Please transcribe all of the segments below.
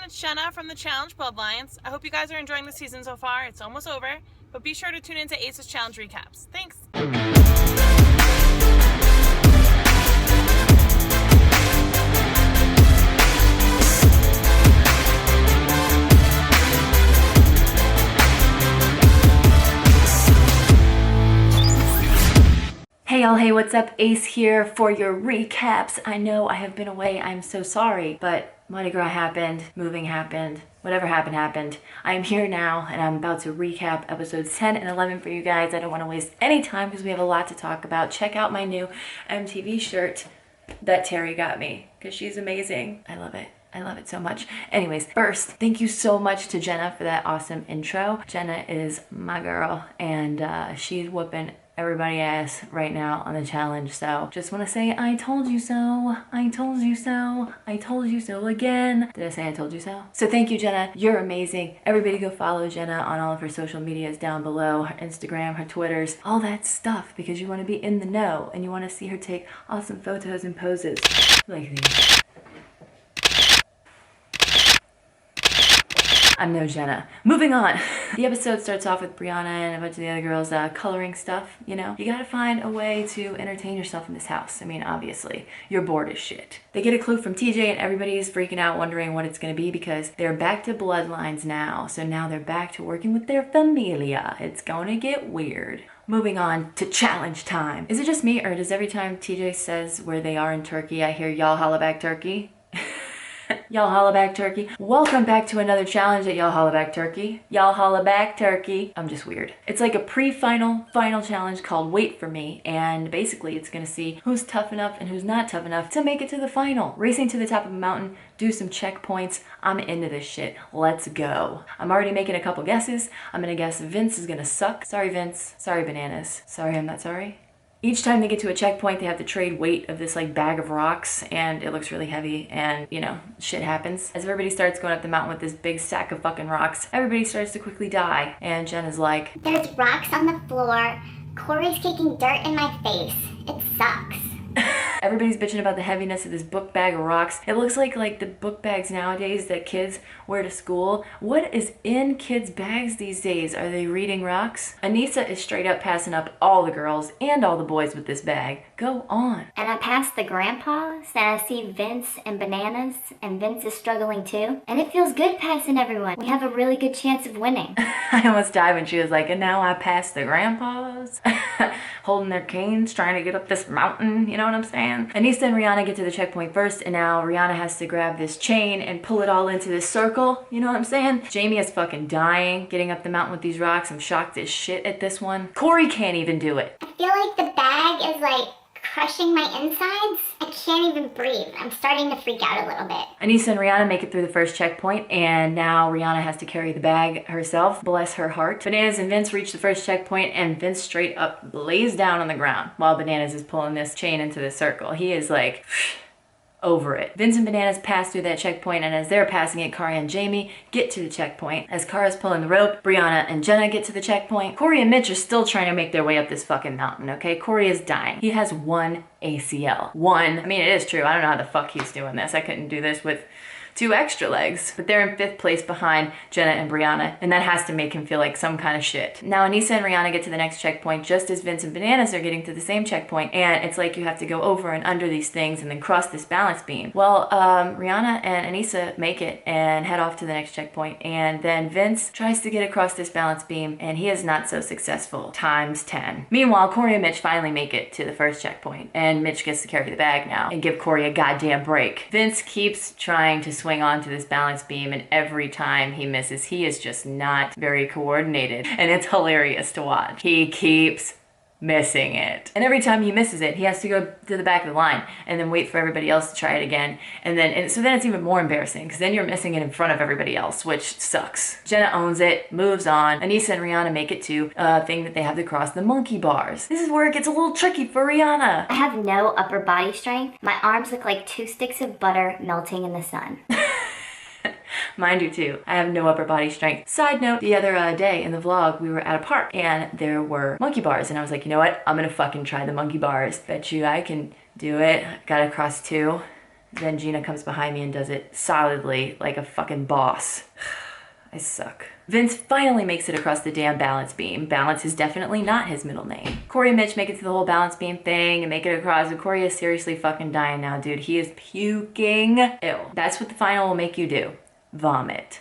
it's Jenna from the Challenge Bloodlines. I hope you guys are enjoying the season so far. It's almost over, but be sure to tune into Ace's Challenge recaps. Thanks! Hey y'all, hey, what's up? Ace here for your recaps. I know I have been away, I'm so sorry, but Mardi Gras happened, moving happened, whatever happened. I am here now and I'm about to recap episodes 10 and 11 for you guys. I don't want to waste any time because we have a lot to talk about. Check out my new MTV shirt that Terry got me because she's amazing. I love it. I love it so much. Anyways, first, thank you so much to Jenna for that awesome intro. Jenna is my girl and she's whooping everybody ass right now on the challenge. So just want to say, I told you so. I told you so. I told you so again. Did I say I told you so? So thank you, Jenna. You're amazing. Everybody go follow Jenna on all of her social medias down below, her Instagram, her Twitters, all that stuff, because you want to be in the know and you want to see her take awesome photos and poses like these. I'm no Jenna. Moving on. The episode starts off with Brianna and a bunch of the other girls coloring stuff, you know? You gotta find a way to entertain yourself in this house. I mean, obviously, you're bored as shit. They get a clue from TJ and everybody is freaking out wondering what it's gonna be because they're back to Bloodlines now. So now they're back to working with their familia. It's gonna get weird. Moving on to challenge time. Is it just me or does every time TJ says where they are in Turkey, I hear y'all holla back Turkey? Y'all holla back Turkey. Welcome back to another challenge at Y'all Holla Back Turkey. Y'all holla back Turkey. I'm just weird. It's like a pre-final challenge called Wait For Me, and basically it's gonna see who's tough enough and who's not tough enough to make it to the final. Racing to the top of a mountain, do some checkpoints. I'm into this shit. Let's go. I'm already making a couple guesses. I'm gonna guess Vince is gonna suck. Sorry Vince. Sorry bananas. Sorry I'm not sorry. Each time they get to a checkpoint, they have to trade weight of this like bag of rocks and it looks really heavy and you know, shit happens. As everybody starts going up the mountain with this big stack of fucking rocks, everybody starts to quickly die. And Jen is like, there's rocks on the floor. Corey's kicking dirt in my face. It sucks. Everybody's bitching about the heaviness of this book bag of rocks. It looks like the book bags nowadays that kids wear to school. What is in kids' bags these days? Are they reading rocks? Anissa is straight up passing up all the girls and all the boys with this bag. Go on. And I passed the grandpas and I see Vince and Bananas and Vince is struggling too. And it feels good passing everyone. We have a really good chance of winning. I almost died when she was like, and now I passed the grandpas holding their canes trying to get up this mountain. You know what I'm saying? Anissa and Rihanna get to the checkpoint first, and now Rihanna has to grab this chain and pull it all into this circle. You know what I'm saying? Jamie is fucking dying getting up the mountain with these rocks. I'm shocked as shit at this one. Corey can't even do it. I feel like the bag is like crushing my insides. I can't even breathe. I'm starting to freak out a little bit. Anissa and Rihanna make it through the first checkpoint, and now Rihanna has to carry the bag herself. Bless her heart. Bananas and Vince reach the first checkpoint, and Vince straight up lays down on the ground while Bananas is pulling this chain into the circle. He is like over it. Vince and Bananas pass through that checkpoint, and as they're passing it, Kara and Jamie get to the checkpoint. As Kara's pulling the rope, Brianna and Jenna get to the checkpoint. Corey and Mitch are still trying to make their way up this fucking mountain, okay? Corey is dying. He has one ACL. One. I mean, it is true. I don't know how the fuck he's doing this. I couldn't do this with 2 extra legs, but they're in 5th place behind Jenna and Brianna, and that has to make him feel like some kind of shit. Now Anissa and Rihanna get to the next checkpoint just as Vince and Bananas are getting to the same checkpoint, and it's like you have to go over and under these things and then cross this balance beam. Well, Rihanna and Anissa make it and head off to the next checkpoint, and then Vince tries to get across this balance beam, and he is not so successful, times 10. Meanwhile, Corey and Mitch finally make it to the first checkpoint, and Mitch gets to carry the bag now and give Corey a goddamn break. Vince keeps trying to swing onto this balance beam, and every time he misses, he is just not very coordinated, and it's hilarious to watch. He keeps missing it, and every time he misses it, he has to go to the back of the line and then wait for everybody else to try it again, and so then it's even more embarrassing because then you're missing it in front of everybody else, which sucks. Jenna owns it, moves on. Anissa and Rihanna make it to a thing that they have to cross, the monkey bars. This is where it gets a little tricky for Rihanna. I have no upper body strength. My arms look like 2 sticks of butter melting in the sun. Mine do too. I have no upper body strength. Side note, the other day in the vlog, we were at a park and there were monkey bars, and I was like, you know what? I'm gonna fucking try the monkey bars. Bet you I can do it. Got across 2. Then Gina comes behind me and does it solidly like a fucking boss. I suck. Vince finally makes it across the damn balance beam. Balance is definitely not his middle name. Corey and Mitch make it to the whole balance beam thing and make it across, and Corey is seriously fucking dying now, dude. He is puking. Ew. That's what the final will make you do. Vomit.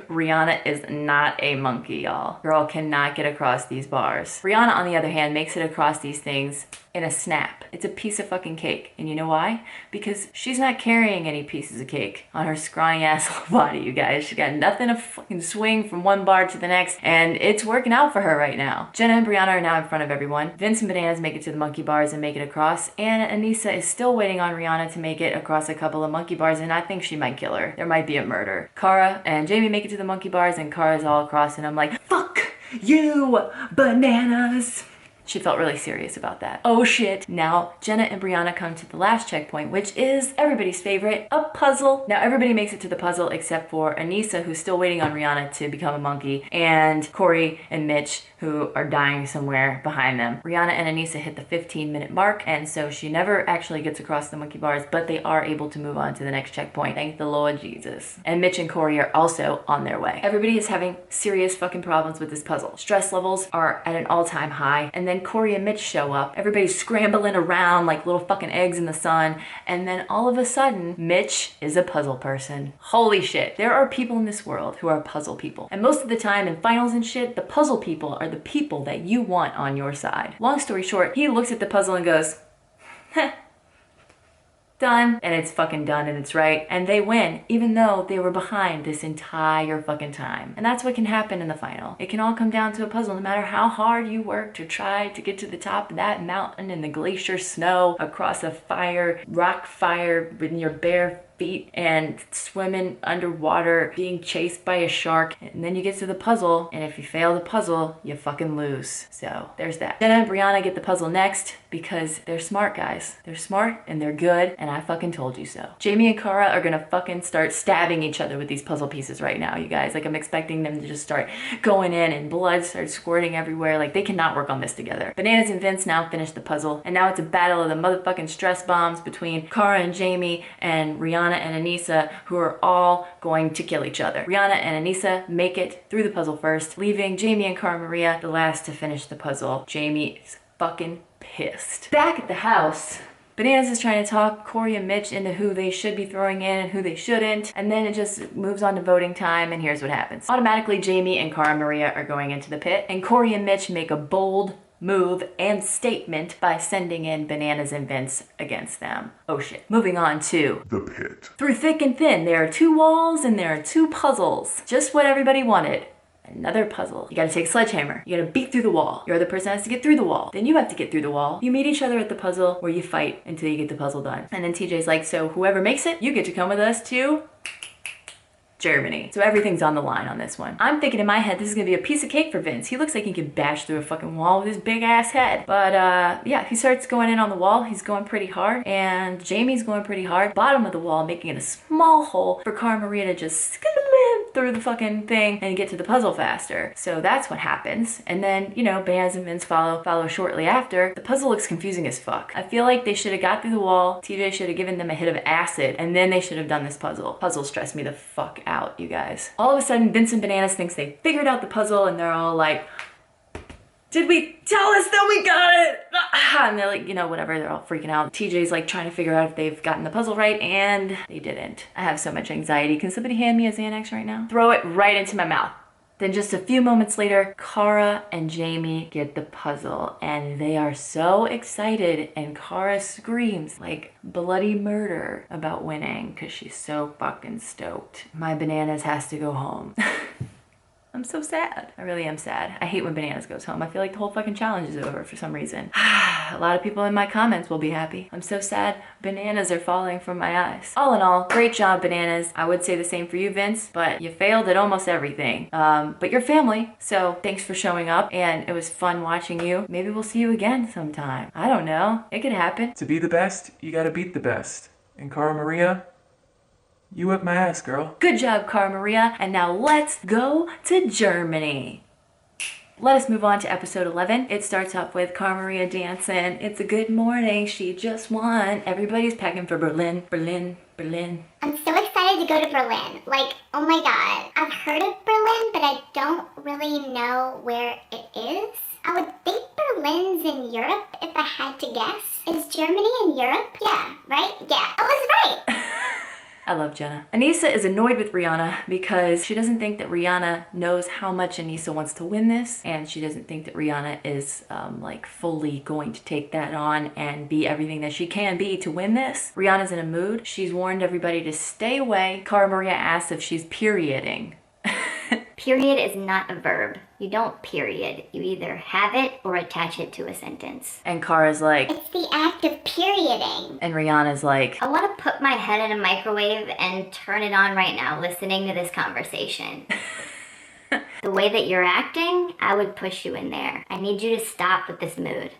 Rihanna is not a monkey, y'all. Girl cannot get across these bars. Rihanna, on the other hand, makes it across these things in a snap. It's a piece of fucking cake. And you know why? Because she's not carrying any pieces of cake on her scrawny ass little body, you guys. She got nothing to fucking swing from one bar to the next, and it's working out for her right now. Jenna and Brianna are now in front of everyone. Vince and Bananas make it to the monkey bars and make it across, and Anissa is still waiting on Rihanna to make it across a couple of monkey bars, and I think she might kill her. There might be a murder. Cara and Jamie make it to the monkey bars, and Cara's all across, and I'm like, fuck you, Bananas. She felt really serious about that. Oh shit. Now Jenna and Brianna come to the last checkpoint, which is everybody's favorite, a puzzle. Now everybody makes it to the puzzle except for Anissa, who's still waiting on Rihanna to become a monkey, and Corey and Mitch, who are dying somewhere behind them. Rihanna and Anissa hit the 15-minute mark, and so she never actually gets across the monkey bars, but they are able to move on to the next checkpoint. Thank the Lord Jesus. And Mitch and Corey are also on their way. Everybody is having serious fucking problems with this puzzle. Stress levels are at an all-time high, and then Corey and Mitch show up. Everybody's scrambling around like little fucking eggs in the sun, and then all of a sudden, Mitch is a puzzle person. Holy shit. There are people in this world who are puzzle people. And most of the time in finals and shit, the puzzle people are the people that you want on your side. Long story short, he looks at the puzzle and goes, heh. Done. And it's fucking done, and it's right. And they win, even though they were behind this entire fucking time. And that's what can happen in the final. It can all come down to a puzzle, no matter how hard you work to try to get to the top of that mountain in the glacier snow, across a rock fire with your bare feet and swimming underwater, being chased by a shark, and then you get to the puzzle, and if you fail the puzzle, you fucking lose. So there's that. Jenna and Brianna get the puzzle next because they're smart, guys. They're smart and they're good, and I fucking told you so. Jamie and Cara are gonna fucking start stabbing each other with these puzzle pieces right now, you guys. Like, I'm expecting them to just start going in and blood starts squirting everywhere. Like, they cannot work on this together. Bananas and Vince now finish the puzzle, and now it's a battle of the motherfucking stress bombs between Cara and Jamie and Rihanna and Anissa, who are all going to kill each other. Rihanna and Anissa make it through the puzzle first, leaving Jamie and Cara Maria the last to finish the puzzle. Jamie is fucking pissed. Back at the house, Bananas is trying to talk Corey and Mitch into who they should be throwing in and who they shouldn't, and then it just moves on to voting time, and here's what happens. Automatically, Jamie and Cara Maria are going into the pit, and Corey and Mitch make a bold move and statement by sending in Bananas and Vince against them. Oh shit. Moving on to the pit. Through thick and thin, there are 2 walls and there are 2 puzzles. Just what everybody wanted. Another puzzle. You gotta take a sledgehammer. You gotta beat through the wall. Your other person has to get through the wall. Then you have to get through the wall. You meet each other at the puzzle where you fight until you get the puzzle done. And then TJ's like, so whoever makes it, you get to come with us to Germany. So everything's on the line on this one. I'm thinking in my head, this is gonna be a piece of cake for Vince. He looks like he can bash through a fucking wall with his big ass head. But yeah, he starts going in on the wall. He's going pretty hard, and Jamie's going pretty hard. Bottom of the wall, making it a small hole for Cara Maria to just through the fucking thing and get to the puzzle faster. So that's what happens. And then, you know, Bananas and Vince follow shortly after. The puzzle looks confusing as fuck. I feel like they should have got through the wall. TJ should have given them a hit of acid, and then they should have done this puzzle. Puzzle stressed me the fuck out, you guys. All of a sudden, Vince and Bananas thinks they figured out the puzzle, and they're all like, did we tell us that we got it? And they're like, you know, whatever, they're all freaking out. TJ's like trying to figure out if they've gotten the puzzle right, and they didn't. I have so much anxiety. Can somebody hand me a Xanax right now? Throw it right into my mouth. Then just a few moments later, Cara and Jamie get the puzzle, and they are so excited, and Cara screams like bloody murder about winning because she's so fucking stoked. My Bananas has to go home. I'm so sad. I really am sad. I hate when Bananas goes home. I feel like the whole fucking challenge is over for some reason. A lot of people in my comments will be happy. I'm so sad. Bananas are falling from my eyes. All in all, great job, Bananas. I would say the same for you, Vince, but you failed at almost everything. But you're family, so thanks for showing up, and it was fun watching you. Maybe we'll see you again sometime. I don't know. It could happen. To be the best, you gotta beat the best. And Cara Maria, you whipped my ass, girl. Good job, Cara Maria. And now let's go to Germany. Let us move on to episode 11. It starts off with Cara Maria dancing. It's a good morning. She just won. Everybody's packing for Berlin, Berlin, Berlin. I'm so excited to go to Berlin. Like, oh my god. I've heard of Berlin, but I don't really know where it is. I would think Berlin's in Europe if I had to guess. Is Germany in Europe? Yeah, right? Yeah, I was right. I love Jenna. Anissa is annoyed with Rihanna because she doesn't think that Rihanna knows how much Anissa wants to win this, and she doesn't think that Rihanna is like fully going to take that on and be everything that she can be to win this. Rihanna's in a mood. She's warned everybody to stay away. Cara Maria asks if she's perioding. Period is not a verb. You don't period. You either have it or attach it to a sentence. And Cara's like, It's the act of perioding. and Rihanna's like, I want to put my head in a microwave and turn it on right now listening to this conversation. The way that you're acting, I would push you in there. I need you to stop with this mood.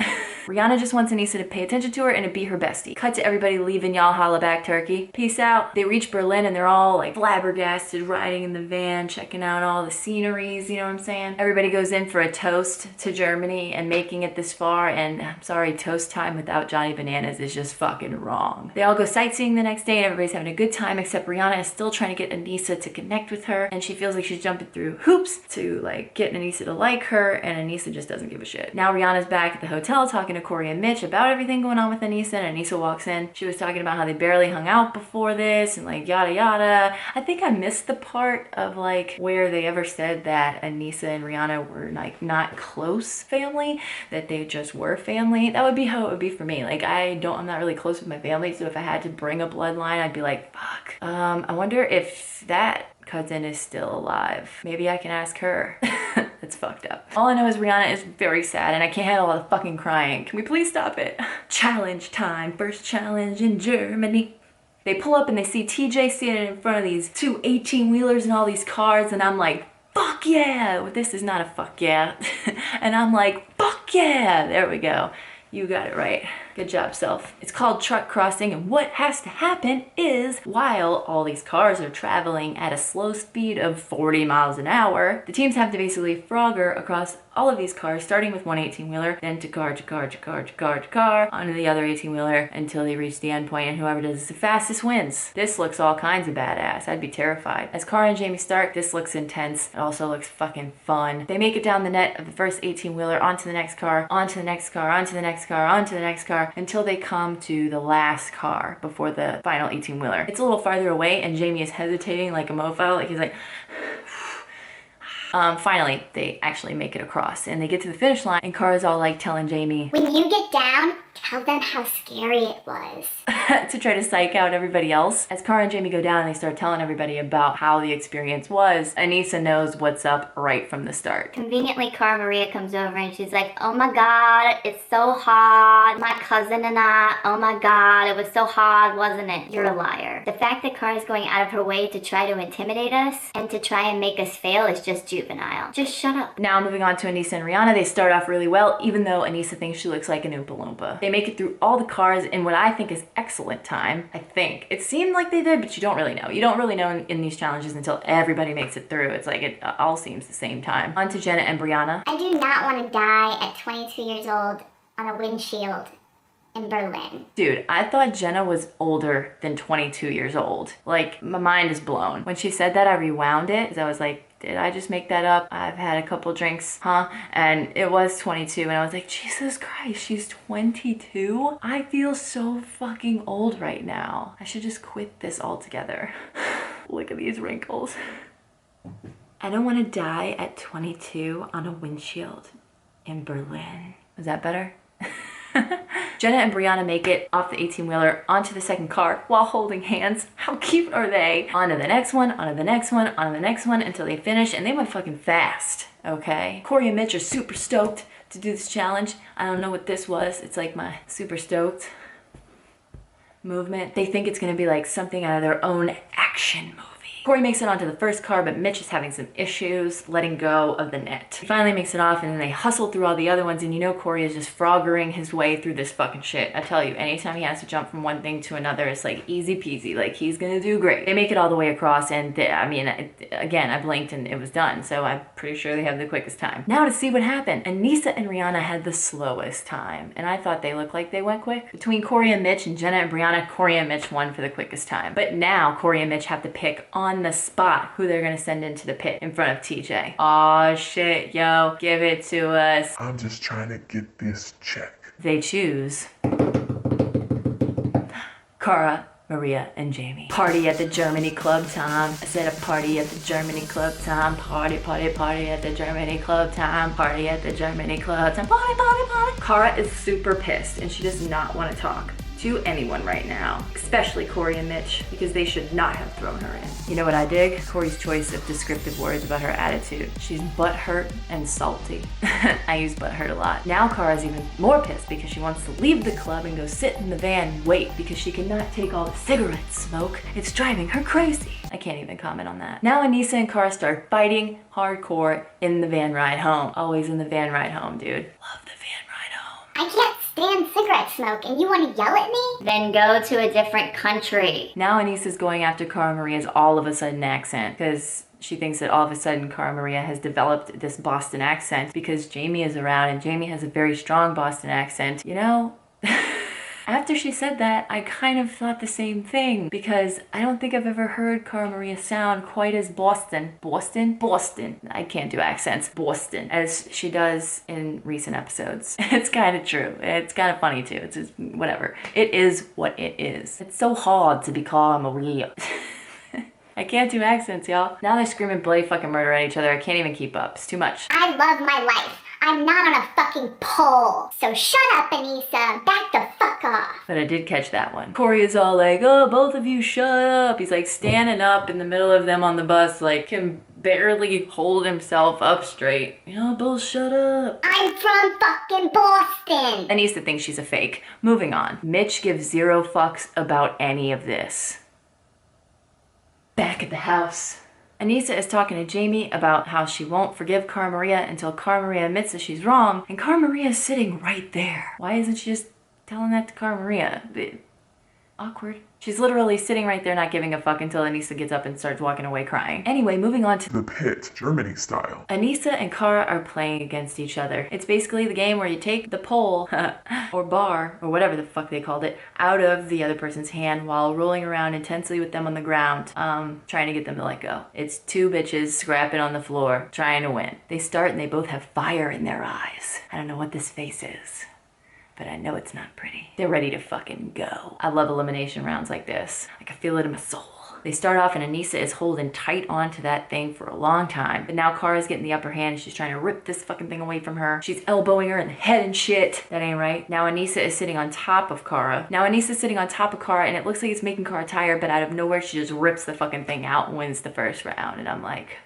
Rihanna just wants Anissa to pay attention to her and to be her bestie. Cut to everybody leaving, y'all holla back, turkey. Peace out. They reach Berlin and they're all like flabbergasted, riding in the van, checking out all the sceneries, you know what I'm saying? Everybody goes in for a toast to Germany and making it this far, and I'm sorry, toast time without Johnny Bananas is just fucking wrong. They all go sightseeing the next day and everybody's having a good time, except Rihanna is still trying to get Anissa to connect with her, and she feels like she's jumping through hoops to like get Anissa to like her, and Anissa just doesn't give a shit. Now Rihanna's back at the hotel talking to Corey and Mitch about everything going on with Anissa, and Anissa walks in. She was talking about how they barely hung out before this and like yada yada. I think I missed the part of like where they ever said that Anissa and Rihanna were like not close family, that they just were family. That would be how it would be for me. Like I'm not really close with my family, so if I had to bring a bloodline, I'd be like, fuck. I wonder if that cousin is still alive. Maybe I can ask her. It's fucked up. All I know is Rihanna is very sad and I can't handle all the fucking crying. Can we please stop it? Challenge time. First challenge in Germany. They pull up and they see TJ standing in front of these two 18-wheelers and all these cars, and I'm like, fuck yeah! Well, this is not a fuck yeah. And I'm like, fuck yeah! There we go. You got it right. Good job, self. It's called truck crossing, and what has to happen is while all these cars are traveling at a slow speed of 40 miles an hour, the teams have to basically frogger across all of these cars, starting with one 18-wheeler, then to car, to car, to car, to car, to car, onto the other 18-wheeler until they reach the end point, and whoever does the fastest wins. This looks all kinds of badass. I'd be terrified. As Cara and Jamie start, this looks intense. It also looks fucking fun. They make it down the net of the first 18-wheeler, onto the next car, onto the next car, onto the next car, onto the next car, until they come to the last car before the final 18-wheeler. It's a little farther away and Jamie is hesitating like a mofo, like he's like, finally, they actually make it across and they get to the finish line, and Cara's all like telling Jamie, When you get down, tell them how scary it was. to try to psych out everybody else. As Cara and Jamie go down and they start telling everybody about how the experience was, Anissa knows what's up right from the start. Conveniently, Cara Maria comes over and she's like, oh my god, it's so hard. My cousin and I, oh my god, it was so hard, wasn't it? You're a liar. The fact that Cara's going out of her way to try to intimidate us and to try and make us fail is just juvenile. Just shut up. Now moving on to Anissa and Rihanna, they start off really well, even though Anissa thinks she looks like an Oompa Loompa. They make it through all the cars in what I think is excellent time. I think. It seemed like they did, but you don't really know. You don't really know in these challenges until everybody makes it through. It's like it all seems the same time. On to Jenna and Brianna. I do not want to die at 22 years old on a windshield in Berlin. Dude, I thought Jenna was older than 22 years old. Like, my mind is blown. When she said that, I rewound it because I was like, did I just make that up? I've had a couple drinks, huh? And it was 22 and I was like, Jesus Christ, she's 22? I feel so fucking old right now. I should just quit this altogether. Look at these wrinkles. I don't want to die at 22 on a windshield in Berlin. Is that better? Jenna and Brianna make it off the 18-wheeler onto the second car while holding hands. How cute are they? Onto the next one, onto the next one, onto the next one until they finish, and they went fucking fast, okay? Corey and Mitch are super stoked to do this challenge. I don't know what this was. It's like my super stoked movement. They think it's gonna be like something out of their own action movie. Corey makes it onto the first car, but Mitch is having some issues letting go of the net. He finally makes it off, and then they hustle through all the other ones, and you know Corey is just froggering his way through this fucking shit. I tell you, anytime he has to jump from one thing to another, it's like easy peasy, like he's gonna do great. They make it all the way across, and I mean, again, I blinked and it was done, so I'm pretty sure they have the quickest time. Now to see what happened. Anissa and Rihanna had the slowest time, and I thought they looked like they went quick. Between Corey and Mitch and Jenna and Brianna, Corey and Mitch won for the quickest time. But now Corey and Mitch have to pick on the spot who they're gonna send into the pit in front of TJ. Aw shit, yo, give it to us. I'm just trying to get this check. They choose Cara, Maria, and Jamie. Party at the Germany Club time. I said a party at the Germany Club time. Party, party, party at the Germany Club time. Party at the Germany Club time. Party, party, party. Cara is super pissed and she does not want to talk to anyone right now, especially Corey and Mitch, because they should not have thrown her in. You know what I dig? Corey's choice of descriptive words about her attitude. She's butthurt and salty. I use butthurt a lot. Now Cara's even more pissed because she wants to leave the club and go sit in the van and wait because she cannot take all the cigarette smoke. It's driving her crazy. I can't even comment on that. Now Anissa and Cara start fighting hardcore in the van ride home. Always in the van ride home, dude. Love the van ride home. I can't stand cigarette smoke and you want to yell at me? Then go to a different country. Now Anissa's going after Cara Maria's all of a sudden accent because she thinks that all of a sudden Cara Maria has developed this Boston accent because Jamie is around and Jamie has a very strong Boston accent. You know, after she said that, I kind of thought the same thing because I don't think I've ever heard Cara Maria sound quite as Boston. Boston. I can't do accents. Boston. As she does in recent episodes. It's kind of true. It's kind of funny too. It's just whatever. It is what it is. It's so hard to be Cara Maria. I can't do accents, y'all. Now they're screaming bloody fucking murder at each other. I can't even keep up. It's too much. I love my life. I'm not on a fucking pole. So shut up, Anissa. Back the fuck off. But I did catch that one. Corey is all like, oh, both of you shut up. He's like standing up in the middle of them on the bus, like can barely hold himself up straight. You know, both shut up. I'm from fucking Boston. Anissa thinks she's a fake. Moving on. Mitch gives zero fucks about any of this. Back at the house. Anissa is talking to Jamie about how she won't forgive Cara Maria until Cara Maria admits that she's wrong, and Cara Maria is sitting right there. Why isn't she just telling that to Cara Maria? Awkward. She's literally sitting right there not giving a fuck until Anissa gets up and starts walking away crying. Anyway, moving on to The pit, Germany style. Anissa and Cara are playing against each other. It's basically the game where you take the pole or bar or whatever the fuck they called it out of the other person's hand while rolling around intensely with them on the ground, trying to get them to let go. It's two bitches scrapping on the floor, trying to win. They start and they both have fire in their eyes. I don't know what this face is, but I know it's not pretty. They're ready to fucking go. I love elimination rounds like this. I can feel it in my soul. They start off and Anissa is holding tight onto that thing for a long time. But now Cara's getting the upper hand and she's trying to rip this fucking thing away from her. She's elbowing her in the head and shit. That ain't right. Now Anissa is sitting on top of Cara. Now Anissa's sitting on top of Cara and it looks like it's making Cara tired, but out of nowhere she just rips the fucking thing out and wins the first round. And I'm like,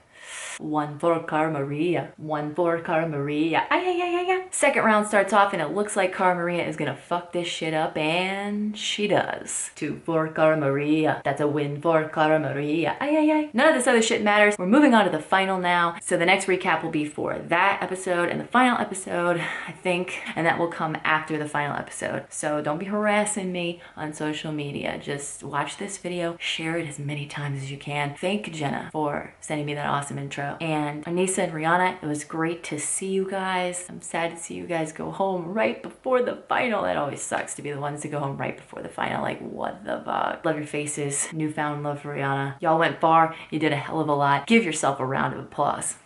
one for Cara Maria. One for Cara Maria. Ay, ay, ay, ay, ay. Second round starts off and it looks like Cara Maria is gonna fuck this shit up, and she does. Two for Cara Maria. That's a win for Cara Maria. Ay, ay, ay. None of this other shit matters. We're moving on to the final now. So the next recap will be for that episode and the final episode, I think, and that will come after the final episode. So don't be harassing me on social media. Just watch this video, share it as many times as you can. Thank Jenna for sending me that awesome intro. And Anissa and Rihanna, it was great to see you guys. I'm sad to see you guys go home right before the final. That always sucks to be the ones to go home right before the final. Like, what the fuck? Love your faces. Newfound love for Rihanna. Y'all went far. You did a hell of a lot. Give yourself a round of applause.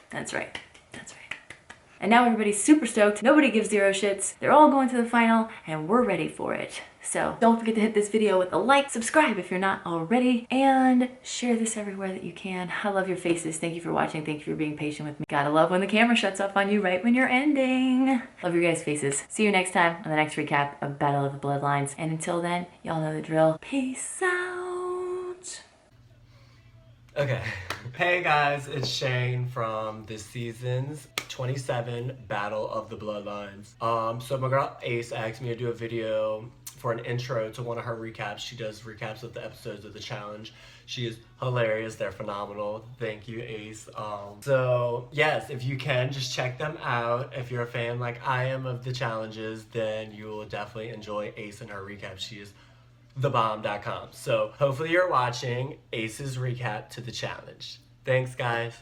That's right. That's right. And now everybody's super stoked. Nobody gives zero shits. They're all going to the final and we're ready for it. So don't forget to hit this video with a like, subscribe if you're not already, and share this everywhere that you can. I love your faces. Thank you for watching. Thank you for being patient with me. Gotta love when the camera shuts off on you right when you're ending. Love your guys' faces. See you next time on the next recap of Battle of the Bloodlines. And until then, y'all know the drill. Peace out. Okay. Hey guys, it's Shane from this season's 27 Battle of the Bloodlines. So my girl Ace asked me to do a video for an intro to one of her recaps. She does recaps of the episodes of the challenge. She is hilarious. They're phenomenal. Thank you, Ace. So yes, if you can, just check them out. If you're a fan like I am of the challenges, then you will definitely enjoy Ace and her recap. She is thebomb.com. So hopefully you're watching Ace's recap to the challenge. Thanks, guys.